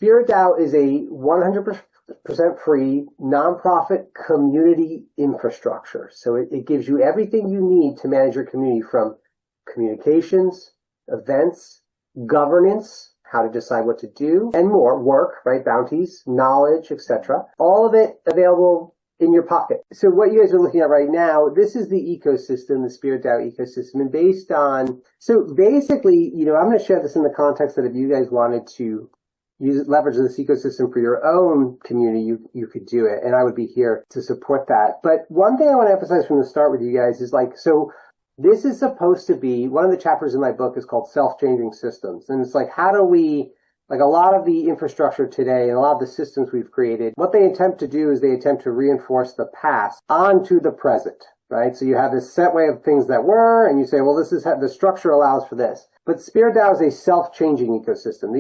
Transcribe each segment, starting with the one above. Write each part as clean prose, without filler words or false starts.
SpiritDAO is a 100% free nonprofit community infrastructure. So it gives you everything you need to manage your community, from communications, events, governance, how to decide what to do, and more, work, right, bounties, knowledge, etc. All of it available in your pocket. So what you guys are looking at right now, this is the ecosystem, the SpiritDAO ecosystem, and based on, so basically, I'm going to share this in the context that if you guys wanted to leverage this ecosystem for your own community, you could do it, and I would be here to support that. But one thing I want to emphasize from the start with you guys is so this is supposed to be, one of the chapters in my book is called Self-Changing Systems, and it's how do we, a lot of the infrastructure today and a lot of the systems we've created, what they attempt to do is they attempt to reinforce the past onto the present, right? So you have this set way of things that were, and you say, well, this is how the structure allows for this. But SpiritDAO is a self-changing ecosystem.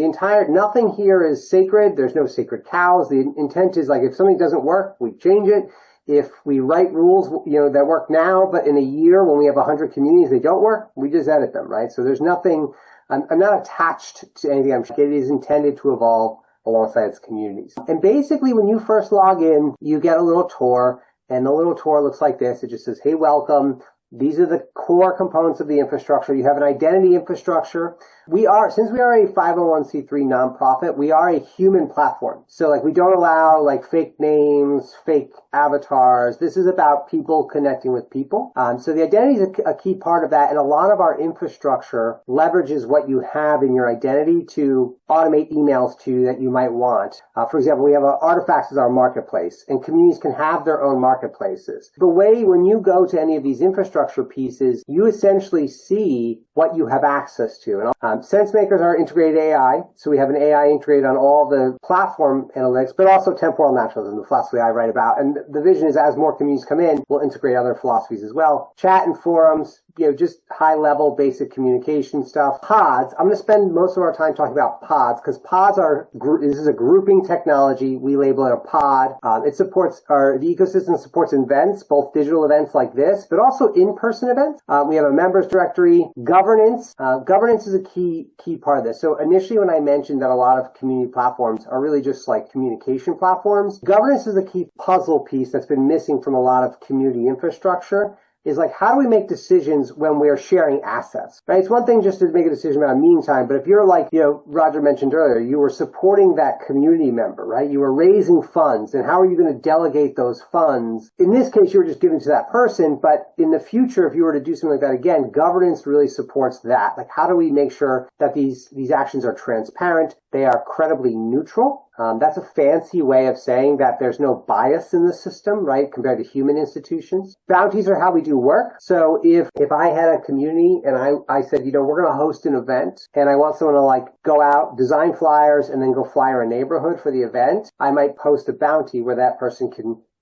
Nothing here is sacred. There's no sacred cows. The intent is if something doesn't work, we change it. If we write rules, that work now, but in a year when we have 100 communities, they don't work, we just edit them, right? So there's nothing, I'm not attached to anything. It is intended to evolve alongside its communities. And basically, when you first log in, you get a little tour, and the little tour looks like this. It just says, hey, welcome. These are the core components of the infrastructure. You have an identity infrastructure. Since we are a 501c3 nonprofit, we are a human platform. So we don't allow fake names, fake avatars. This is about people connecting with people. So the identity is a key part of that. And a lot of our infrastructure leverages what you have in your identity to automate emails to you that you might want. For example, we have Artifacts as our marketplace, and communities can have their own marketplaces. The way when you go to any of these infrastructure pieces, you essentially see what you have access to. And SenseMakers are integrated AI, so we have an AI integrated on all the platform analytics, but also temporal naturalism, the philosophy I write about. And the vision is as more communities come in, we'll integrate other philosophies as well. Chat and forums, just high-level basic communication stuff. Pods, I'm going to spend most of our time talking about pods, because pods this is a grouping technology. We label it a pod. The ecosystem supports events, both digital events like this, but also in-person events. We have a members directory. Governance. Governance is a key part of this. So initially when I mentioned that a lot of community platforms are really just communication platforms, governance is a key puzzle piece that's been missing from a lot of community infrastructure. Is how do we make decisions when we're sharing assets, right? It's one thing just to make a decision about meeting time, but if you're Roger mentioned earlier, you were supporting that community member, right? You were raising funds, and how are you going to delegate those funds? In this case, you were just giving to that person, but in the future, if you were to do something like that again, governance really supports that. How do we make sure that these actions are transparent? They are credibly neutral. That's a fancy way of saying that there's no bias in the system, right, compared to human institutions. Bounties are how we do work. So if I had a community and I said, we're going to host an event and I want someone to go out, design flyers, and then go flyer a neighborhood for the event, I might post a bounty where that person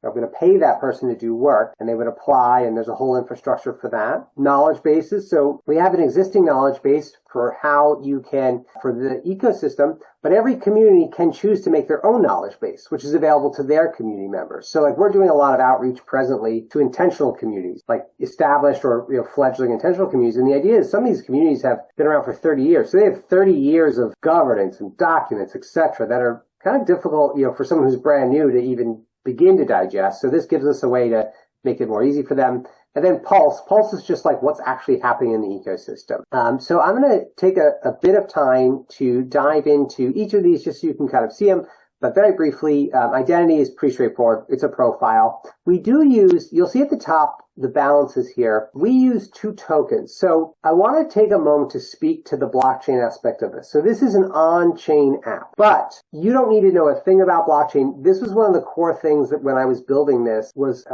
I'm going to pay that person to do work, and they would apply, and there's a whole infrastructure for that. Knowledge bases. So we have an existing knowledge base for how you can, for the ecosystem, but every community can choose to make their own knowledge base, which is available to their community members. So we're doing a lot of outreach presently to intentional communities, established or fledgling intentional communities. And the idea is some of these communities have been around for 30 years. So they have 30 years of governance and documents, etc., that are kind of difficult, for someone who's brand new to even begin to digest. So this gives us a way to make it more easy for them. And then Pulse. Pulse is just what's actually happening in the ecosystem. So I'm going to take a bit of time to dive into each of these just so you can kind of see them. But very briefly, identity is pretty straightforward. It's a profile. We do use, you'll see at the top, the balances here. We use 2 tokens. So I want to take a moment to speak to the blockchain aspect of this. So this is an on-chain app, but you don't need to know a thing about blockchain. This was one of the core things that when I was building this was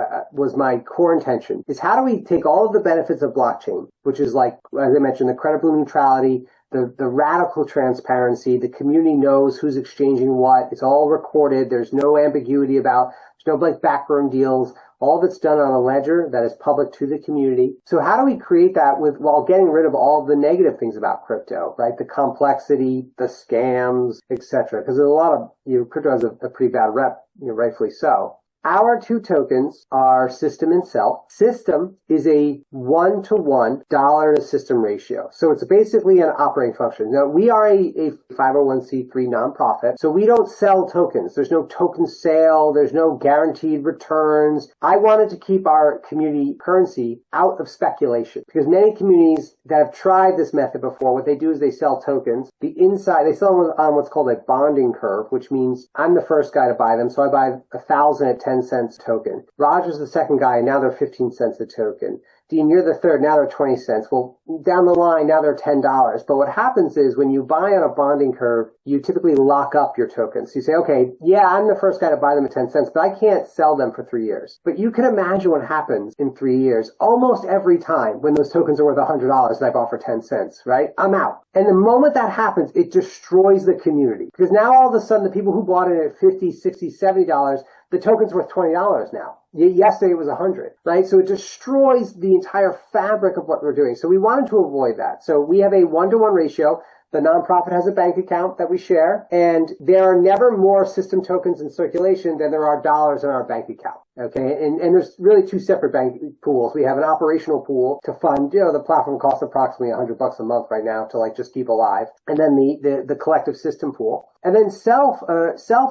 my core intention, is how do we take all of the benefits of blockchain, which is as I mentioned, the credible neutrality, the radical transparency, the community knows who's exchanging what, it's all recorded, there's no ambiguity there's no backroom deals, all of it's done on a ledger that is public to the community. So how do we create that while getting rid of all the negative things about crypto, right? The complexity, the scams, etc. Because there's a lot of, crypto has a pretty bad rep, rightfully so. Our two tokens are system and self. System is a 1-to-1 dollar to system ratio. So it's basically an operating function. Now, we are a 501c3 nonprofit, so we don't sell tokens. There's no token sale. There's no guaranteed returns. I wanted to keep our community currency out of speculation because many communities that have tried this method before, what they do is they sell tokens. They sell them on what's called a bonding curve, which means I'm the first guy to buy them. So I buy 1,000 at 10 cents a token. Roger's the second guy, and now they're 15 cents a token. Dean, you're the third, now they're 20 cents. Well, down the line, now they're $10. But what happens is when you buy on a bonding curve, you typically lock up your tokens. So you say, okay, yeah, I'm the first guy to buy them at 10 cents, but I can't sell them for 3 years. But you can imagine what happens in 3 years. Almost every time when those tokens are worth $100 and I bought for 10 cents, right? I'm out. And the moment that happens, it destroys the community. Because now all of a sudden, the people who bought it at $50, $60, $70, the token's worth $20 now. Yesterday it was 100, right? So it destroys the entire fabric of what we're doing. So we wanted to avoid that. So we have a 1-to-1 ratio. The nonprofit has a bank account that we share, and there are never more system tokens in circulation than there are dollars in our bank account. Okay, and there's really two separate bank pools. We have an operational pool to fund, the platform costs approximately $100 a month right now to just keep alive. And then the collective system pool. And then self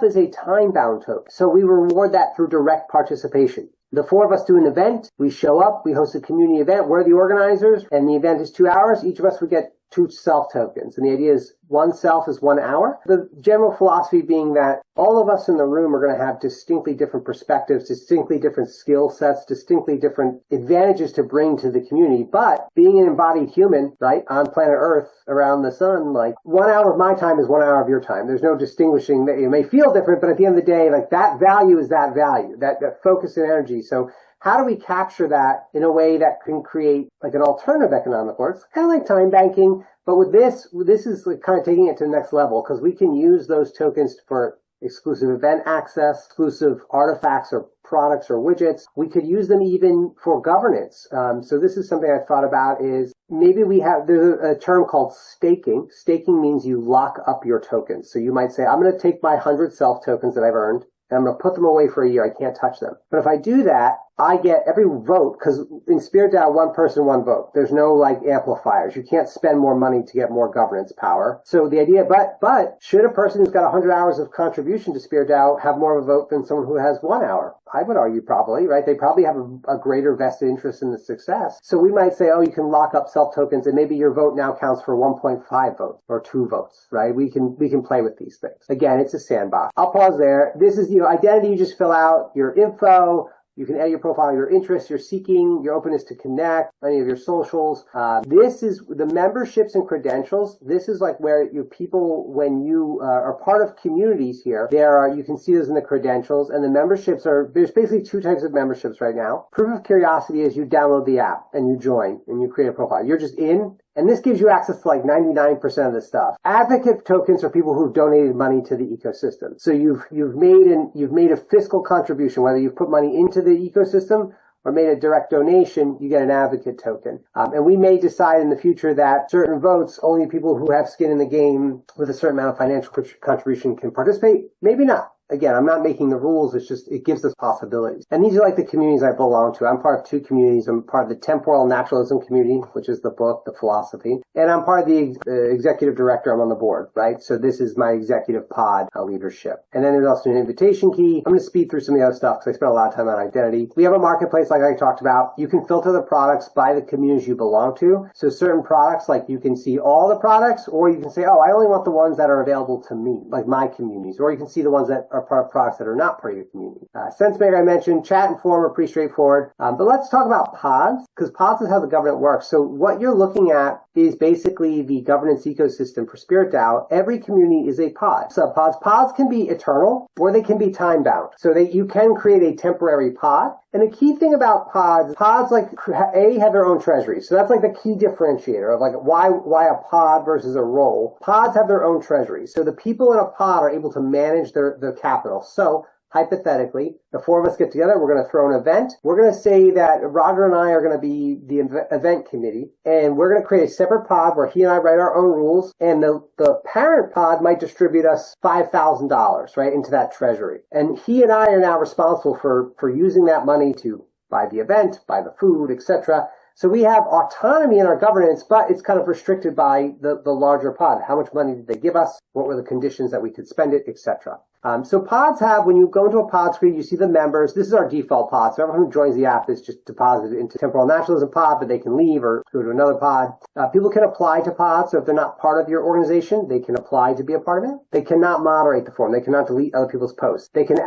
is a time-bound token. So we reward that through direct participation. The four of us do an event. We show up. We host a community event. We're the organizers, and the event is 2 hours. Each of us would get 2 self tokens. And the idea is 1 self is 1 hour. The general philosophy being that all of us in the room are going to have distinctly different perspectives, distinctly different skill sets, distinctly different advantages to bring to the community. But being an embodied human, right, on planet Earth, around the sun, 1 hour of my time is 1 hour of your time. There's no distinguishing. It may feel different, but at the end of the day, that value is that value, that focus and energy. So how do we capture that in a way that can create an alternative economic order? It's kind of like time banking, but with this is kind of taking it to the next level because we can use those tokens for exclusive event access, exclusive artifacts or products or widgets. We could use them even for governance. So this is something I thought about is maybe there's a term called staking. Staking means you lock up your tokens. So you might say, I'm going to take my 100 self tokens that I've earned, and I'm going to put them away for a year. I can't touch them. But if I do that, I get every vote, because in SpiritDAO, 1 person, 1 vote. There's no amplifiers. You can't spend more money to get more governance power. So the idea, but should a person who's got 100 hours of contribution to SpiritDAO have more of a vote than someone who has 1 hour? I would argue probably, right? They probably have a greater vested interest in the success. So we might say, you can lock up self tokens and maybe your vote now counts for 1.5 votes or 2 votes, right? We can play with these things. Again, it's a sandbox. I'll pause there. This is, identity. You just fill out your info. You can edit your profile, your interests, your seeking, your openness to connect, any of your socials. This is the memberships and credentials. This is where your people, when you are part of communities here, you can see those in the credentials, and the memberships there's basically 2 types of memberships right now. Proof of curiosity is you download the app and you join and you create a profile. You're just in. And this gives you access to 99% of the stuff. Advocate tokens are people who've donated money to the ecosystem. So you've made a fiscal contribution, whether you've put money into the ecosystem or made a direct donation, you get an advocate token. And we may decide in the future that certain votes, only people who have skin in the game with a certain amount of financial contribution can participate. Maybe not. Again, I'm not making the rules. It's just, it gives us possibilities. And these are the communities I belong to. I'm part of 2 communities. I'm part of the temporal naturalism community, which is the book, the philosophy. And I'm part of the executive director. I'm on the board, right? So this is my executive pod leadership. And then there's also an invitation key. I'm going to speed through some of the other stuff because I spent a lot of time on identity. We have a marketplace like I talked about. You can filter the products by the communities you belong to. So certain products, you can see all the products, or you can say, I only want the ones that are available to me, like my communities. Or you can see the ones that are part of products that are not part of your community. SenseMaker I mentioned, chat and forum are pretty straightforward. But let's talk about pods, because pods is how the governance works. So what you're looking at is basically the governance ecosystem for SpiritDAO. Every community is a pod. Subpods. Pods can be eternal, or they can be time-bound. So you can create a temporary pod. And the key thing about pods have their own treasury. So that's the key differentiator of why a pod versus a role. Pods have their own treasury. So the people in a pod are able to manage their capital. So hypothetically, the four of us get together, we're going to throw an event. We're going to say that Roger and I are going to be the event committee, and we're going to create a separate pod where he and I write our own rules, and the parent pod might distribute us $5,000, right, into that treasury. And he and I are now responsible for using that money to buy the event, buy the food, etc. So we have autonomy in our governance, but it's kind of restricted by the larger pod. How much money did they give us? What were the conditions that we could spend it, etc. So pods have, when you go into a pod screen, you see the members. This is our default pod. So everyone who joins the app is just deposited into Temporal Naturalism pod, but they can leave or go to another pod. People can apply to pods. So if they're not part of your organization, they can apply to be a part of it. They cannot moderate the forum. They cannot delete other people's posts. They can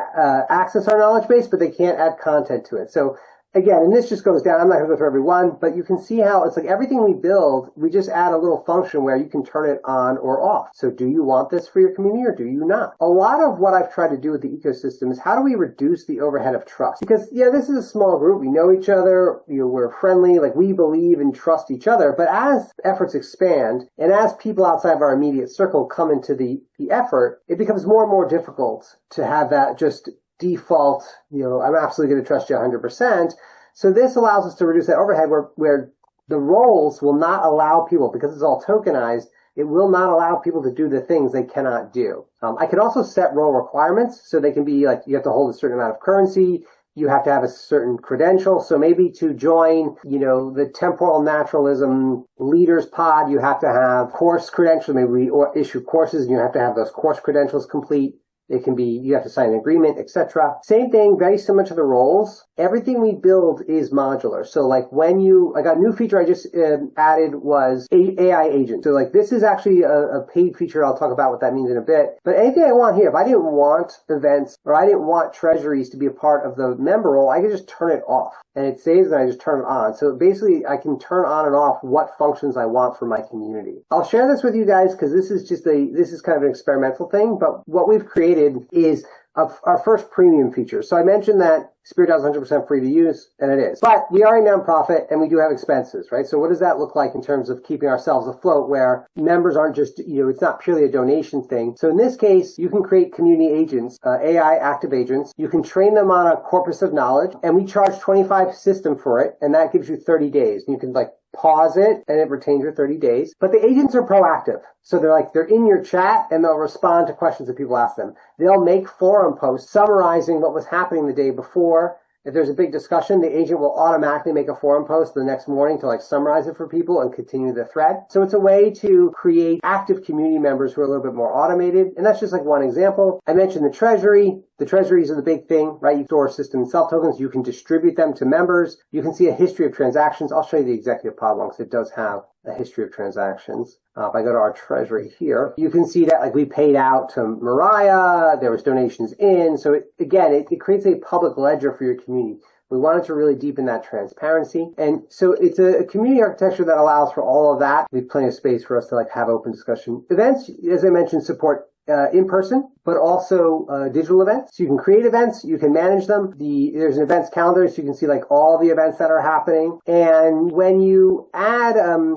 access our knowledge base, but they can't add content to it. So again, and this just goes down, I'm not going to go through every one, but you can see how it's like everything we build, we just add a little function where you can turn it on or off. So do you want this for your community or do you not? A lot of what I've tried to do with the ecosystem is how do we reduce the overhead of trust? Because, yeah, this is a small group. We know each other. We're friendly. Like, we believe and trust each other. But as efforts expand and as people outside of our immediate circle come into the effort, it becomes more and more difficult to have that just default, I'm absolutely going to trust you 100%. So this allows us to reduce that overhead where the roles will not allow people, because it's all tokenized, it will not allow people to do the things they cannot do. I can also set role requirements, so they can be like, you have to hold a certain amount of currency, you have to have a certain credential. So maybe to join, the Temporal Naturalism Leaders Pod, you have to have course credentials. Maybe we issue courses and you have to have those course credentials complete. It can be, you have to sign an agreement, etc. Same thing, very similar to the roles. Everything we build is modular. So like a new feature I just added was AI agent. So like this is actually a paid feature. I'll talk about what that means in a bit. But anything I want here, if I didn't want events or I didn't want treasuries to be a part of the member role, I could just turn it off. And it saves and I just turn it on. So basically I can turn on and off what functions I want for my community. I'll share this with you guys because this is kind of an experimental thing, but what we've created is our first premium feature. So I mentioned that SpiritDAO is 100% free to use, and it is. But we are a nonprofit, and we do have expenses, right? So what does that look like in terms of keeping ourselves afloat, where members aren't just, it's not purely a donation thing. So in this case, you can create community agents, AI active agents. You can train them on a corpus of knowledge, and we charge 25 system for it, and that gives you 30 days. And you can pause it and it retains your 30 days. But the agents are proactive. So they're in your chat and they'll respond to questions that people ask them. They'll make forum posts summarizing what was happening the day before. If there's a big discussion, the agent will automatically make a forum post the next morning to summarize it for people and continue the thread. So it's a way to create active community members who are a little bit more automated. And that's just one example. I mentioned the treasury. The treasuries are the big thing, right? You store system and self tokens. You can distribute them to members. You can see a history of transactions. I'll show you the executive pod one because it does have a history of transactions. If I go to our treasury here, you can see that we paid out to Mariah, there was donations in. So it creates a public ledger for your community. We wanted to really deepen that transparency. And so it's a community architecture that allows for all of that. We have plenty of space for us to have open discussion. Events, as I mentioned, support in person, but also digital events. So you can create events, you can manage them. There's an events calendar, so you can see all the events that are happening. And when you add,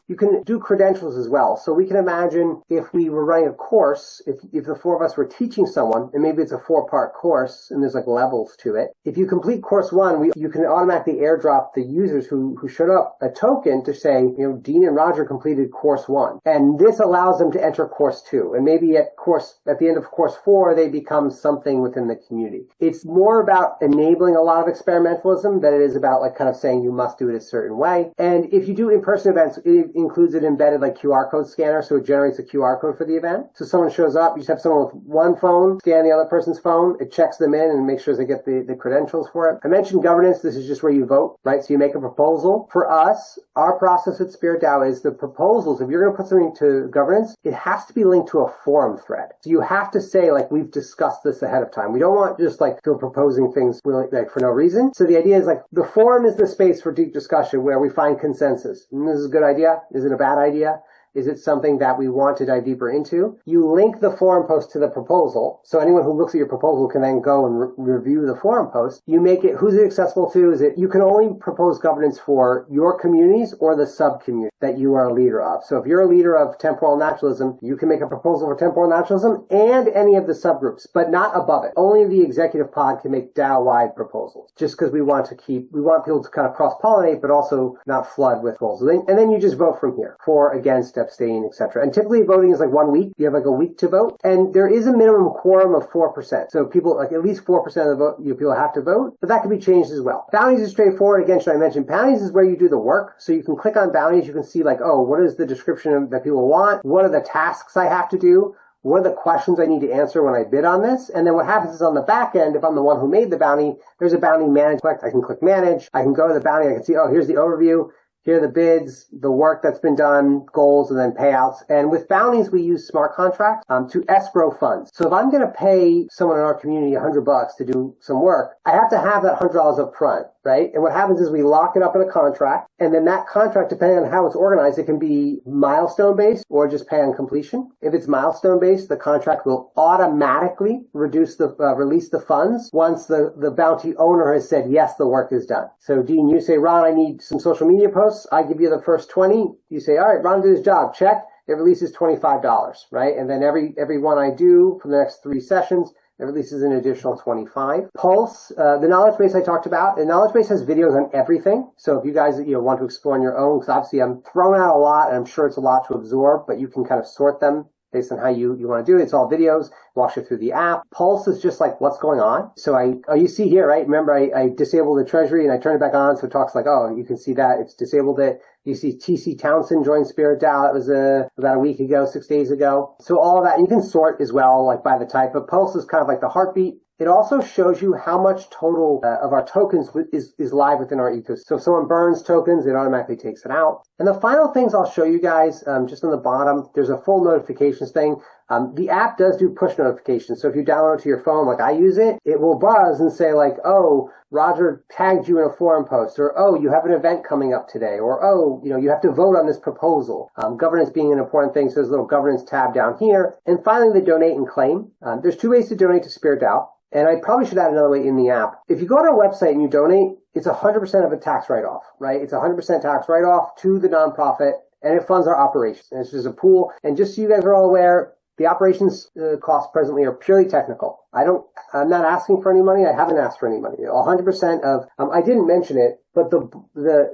you can do credentials as well. So we can imagine if we were running a course, if the four of us were teaching someone, and maybe it's a 4-part course, and there's levels to it. If you complete course 1, you can automatically airdrop the users who showed up a token to say, Dean and Roger completed course 1. And this allows them to enter course 2. And maybe at the end of course 4, they become something within the community. It's more about enabling a lot of experimentalism than it is about kind of saying you must do it a certain way. And if you do in-person events, it includes an embedded QR code scanner, so it generates a QR code for the event. So someone shows up, you just have someone with one phone, scan the other person's phone, it checks them in and makes sure they get the credentials for it. I mentioned governance. This is just where you vote, right? So you make a proposal. For us, our process at SpiritDAO is the proposals. If you're going to put something to governance, it has to be linked to a forum thread. So you have to say, we've discussed this ahead of time. We don't want just feel proposing things for no reason. So the idea is the forum is the space for deep discussion where we find consensus. And this is a good idea. Is it a bad idea? Is it something that we want to dive deeper into? You link the forum post to the proposal, so anyone who looks at your proposal can then go and review the forum post. You make it, who's it accessible to? Is it, you can only propose governance for your communities or the sub-community that you are a leader of. So if you're a leader of temporal naturalism, you can make a proposal for temporal naturalism and any of the subgroups, but not above it. Only the executive pod can make DAO-wide proposals, just because we want people to kind of cross-pollinate, but also not flood with proposals. And then you just vote from here, for, against, abstain, etc. And typically voting is like 1 week. You have like a week to vote, and there is a minimum quorum of 4%. So people, like at least 4% of the vote, people have to vote, but that can be changed as well. Bounties is straightforward. Again, should I mention bounties is where you do the work. So you can click on bounties. You can see like, oh, what is the description that people want? What are the tasks I have to do? What are the questions I need to answer when I bid on this? And then what happens is on the back end, if I'm the one who made the bounty, there's a bounty manage. I can click manage. I can go to the bounty. I can see, oh, here's the overview. Here are the bids, the work that's been done, goals, and then payouts. And with bounties, we use smart contracts to escrow funds. So if I'm going to pay someone in our community $100 to do some work, I have to have that $100 up front, right? And what happens is we lock it up in a contract, and then that contract, depending on how it's organized, it can be milestone-based or just pay on completion. If it's milestone-based, the contract will automatically release the funds once the bounty owner has said, yes, the work is done. So Dean, you say, Ron, I need some social media posts. I give you the first 20. You say, all right, Ron did his job. Check. It releases $25, right? And then every one I do for the next 3 sessions, it releases an additional 25. Pulse, the knowledge base I talked about. The knowledge base has videos on everything. So if you guys want to explore on your own, because obviously I'm throwing out a lot, and I'm sure it's a lot to absorb, but you can kind of sort them based on how you want to do it. It's all videos, walks you through the app. Pulse is just like what's going on. So you see here, right? Remember, I disabled the treasury and I turned it back on. So it talks like, oh, you can see that it's disabled it. You see TC Townsend joined SpiritDAO. That was about a week ago, 6 days ago. So all of that, and you can sort as well, like by the type. But Pulse is kind of like the heartbeat. It also shows you how much total of our tokens is live within our ecosystem. So if someone burns tokens, it automatically takes it out. And the final things I'll show you guys, just on the bottom, there's a full notifications thing. The app does do push notifications. So if you download it to your phone, like I use it, it will buzz and say like, oh, Roger tagged you in a forum post, or oh, you have an event coming up today, or oh, you have to vote on this proposal. Governance being an important thing, so there's a little governance tab down here. And finally, the donate and claim. There's 2 ways to donate to SpiritDAO. And I probably should add another way in the app. If you go to our website and you donate, it's 100% of a tax write-off, right? It's 100% tax write-off to the nonprofit, and it funds our operations. And it's just a pool. And just so you guys are all aware, the operations costs presently are purely technical. I'm not asking for any money. I haven't asked for any money. 100% of, I didn't mention it, but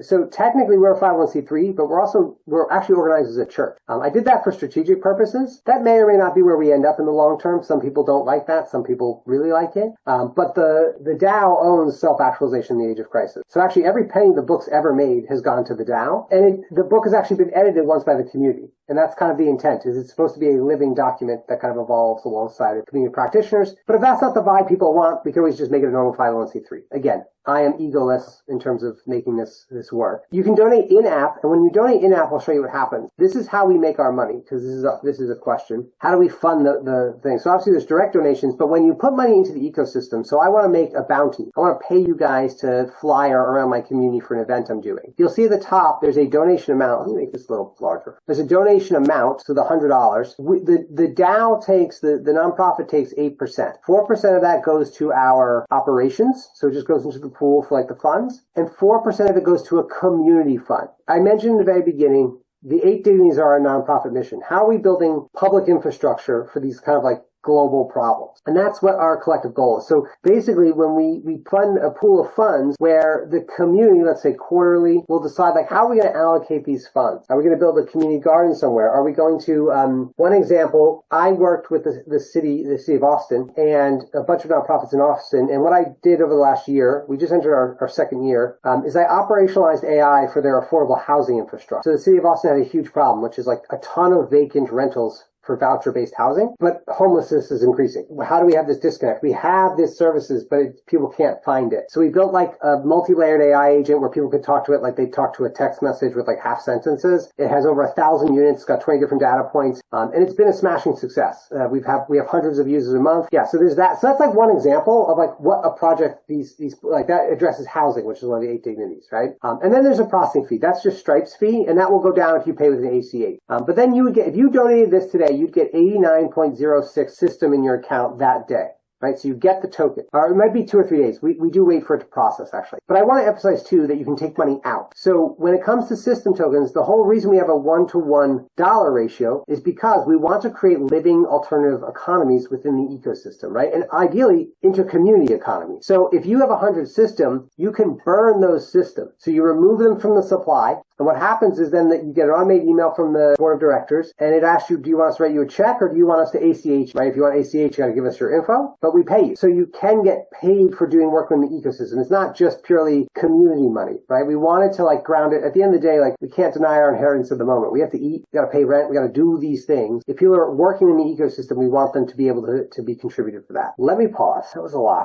so technically we're a 501c3, but we're actually organized as a church. I did that for strategic purposes. That may or may not be where we end up in the long term. Some people don't like that. Some people really like it. But the DAO owns self-actualization in the age of crisis. So actually every penny the book's ever made has gone to the DAO. And the book has actually been edited once by the community. And that's kind of the intent, is it's supposed to be a living document that kind of evolves alongside of community practitioners. But if that's not the vibe people want, we can always just make it a normal 501c3. Again, I am egoless in terms of making this work. You can donate in-app, and when you donate in-app, I'll show you what happens. This is how we make our money, because this is a question. How do we fund the thing? So obviously there's direct donations, but when you put money into the ecosystem, so I want to make a bounty. I want to pay you guys to fly around my community for an event I'm doing. You'll see at the top, there's a donation amount. Let me make this a little larger. There's a donation amount, so the $100. The DAO takes, the nonprofit takes 8%. 4% of that goes to our operations, so it just goes into the pool for like the funds, and 4% of it goes to a community fund. I mentioned in the very beginning, the 8 dignities are our nonprofit mission. How are we building public infrastructure for these kind of like global problems? And that's what our collective goal is. So basically when we fund a pool of funds where the community, let's say quarterly, will decide like how are we going to allocate these funds? Are we going to build a community garden somewhere? Are we going to, one example, I worked with the city of Austin and a bunch of nonprofits in Austin. And what I did over the last year, we just entered our second year, is I operationalized AI for their affordable housing infrastructure. So the city of Austin had a huge problem, which is like a ton of vacant rentals for voucher-based housing, but homelessness is increasing. How do we have this disconnect? We have these services, but people can't find it. So we built like a multi-layered AI agent where people could talk to it like they talk to a text message with like half sentences. It has over 1,000 units, it's got 20 different data points, and it's been a smashing success. We have hundreds of users a month. Yeah, so there's that. So that's like one example of like what a project these like that addresses housing, which is one of the 8 dignities, right? And then there's a processing fee. That's just Stripe's fee, and that will go down if you pay with an ACH. But then you would get, if you donated this today, you'd get 89.06 system in your account that day. Right? So you get the token. Or it might be 2 or 3 days. We do wait for it to process, actually. But I want to emphasize, too, that you can take money out. So when it comes to system tokens, the whole reason we have a 1-to-1 dollar ratio is because we want to create living alternative economies within the ecosystem, right? And ideally, inter-community economy. So if you have 100 systems, you can burn those systems. So you remove them from the supply. And what happens is then that you get an automated email from the board of directors, and it asks you, do you want us to write you a check or do you want us to ACH, right? If you want ACH, you got to give us your info, but we pay you. So you can get paid for doing work in the ecosystem. It's not just purely community money, right? We wanted to like ground it. At the end of the day, like we can't deny our inheritance of the moment. We have to eat, we got to pay rent, we got to do these things. If people are working in the ecosystem, we want them to be able to be contributed for that. Let me pause. That was a lot.